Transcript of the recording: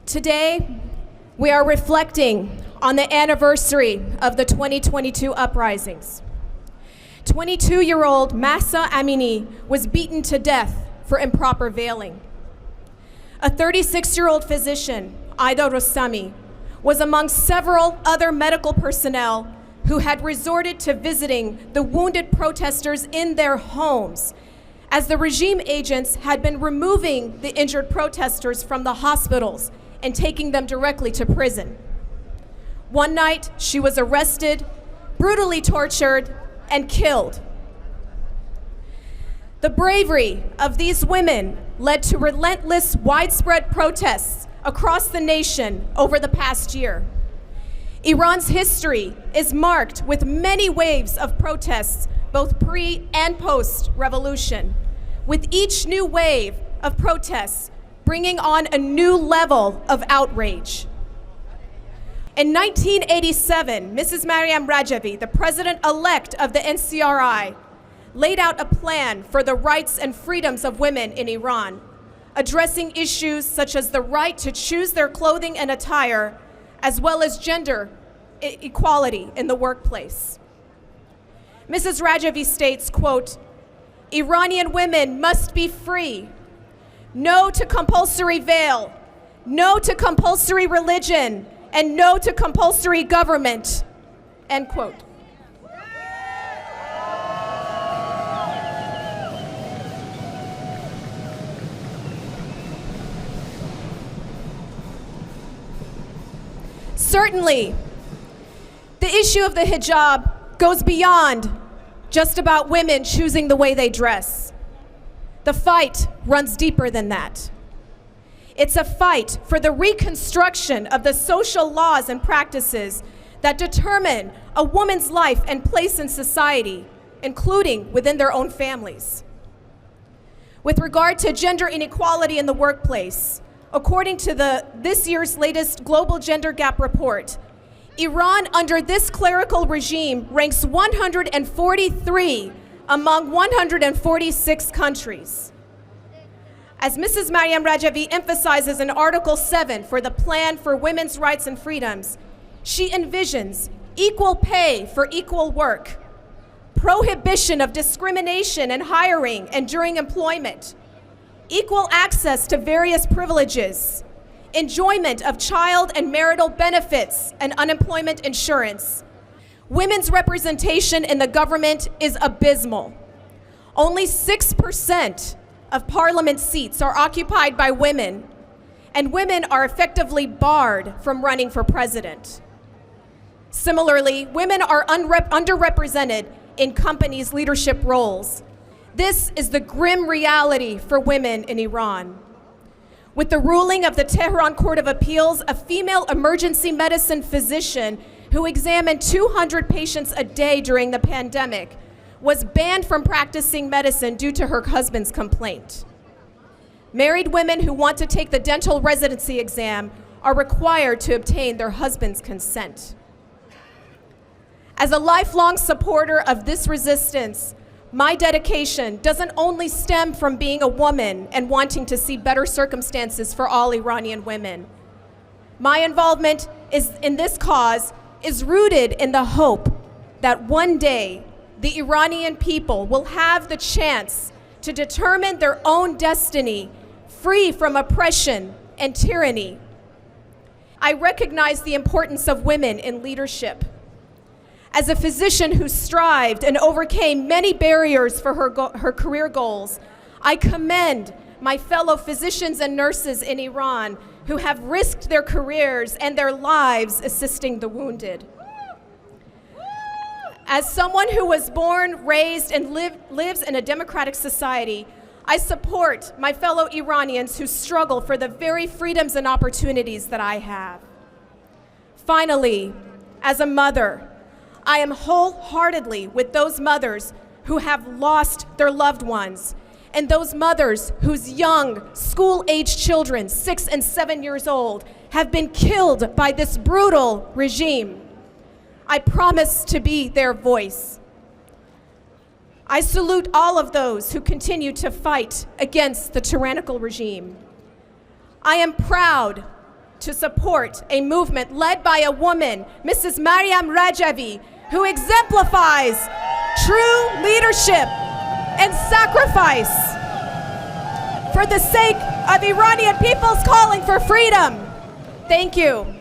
Today, we are reflecting on the anniversary of the 2022 uprisings. 22-year-old Mahsa Amini was beaten to death for improper veiling. A 36-year-old physician, Azadeh Sami, was among several other medical personnel who had resorted to visiting the wounded protesters in their homes, as the regime agents had been removing the injured protesters from the hospitals and taking them directly to prison. One night, she was arrested, brutally tortured, and killed. The bravery of these women led to relentless, widespread protests across the nation over the past year. Iran's history is marked with many waves of protests, both pre- and post-revolution, with each new wave of protests bringing on a new level of outrage. In 1987, Mrs. Ebrahim Raisi, the president-elect of the NCRI, laid out a plan for the rights and freedoms of women in Iran, addressing issues such as the right to choose their clothing and attire, as well as gender equality in the workplace. Mrs. Raisi states, quote, "Iranian women must be free. No to compulsory veil, no to compulsory religion, and no to compulsory government," end quote. Certainly, the issue of the hijab goes beyond just about women choosing the way they dress. The fight runs deeper than that. It's a fight for the reconstruction of the social laws and practices that determine a woman's life and place in society, including within their own families. With regard to gender inequality in the workplace, according to this year's latest Global Gender Gap report, Iran under this clerical regime ranks 143 among 146 countries. As Mrs. Ebrahim Raisi emphasizes in Article 7 for the Plan for Women's Rights and Freedoms, she envisions equal pay for equal work, prohibition of discrimination in hiring and during employment, equal access to various privileges, enjoyment of child and marital benefits and unemployment insurance. Women's representation in the government is abysmal. Only 6% of parliament seats are occupied by women, and women are effectively barred from running for president. Similarly, women are underrepresented in companies' leadership roles. This is the grim reality for women in Iran. With the ruling of the Tehran Court of Appeals, a female emergency medicine physician who examined 200 patients a day during the pandemic was banned from practicing medicine due to her husband's complaint. Married women who want to take the dental residency exam are required to obtain their husband's consent. As a lifelong supporter of this resistance, my dedication doesn't only stem from being a woman and wanting to see better circumstances for all Iranian women. My involvement in this cause is rooted in the hope that one day the Iranian people will have the chance to determine their own destiny, free from oppression and tyranny. I recognize the importance of women in leadership. As a physician who strived and overcame many barriers for her career goals, I commend my fellow physicians and nurses in Iran who have risked their careers and their lives assisting the wounded. As someone who was born, raised, and lives in a democratic society, I support my fellow Iranians who struggle for the very freedoms and opportunities that I have. Finally, as a mother, I am wholeheartedly with those mothers who have lost their loved ones and those mothers whose young, school-aged children, 6 and 7 years old, have been killed by this brutal regime. I promise to be their voice. I salute all of those who continue to fight against the tyrannical regime. I am proud to support a movement led by a woman, Mrs. Maryam Rajavi, who exemplifies true leadership and sacrifice for the sake of Iranian people's calling for freedom. Thank you.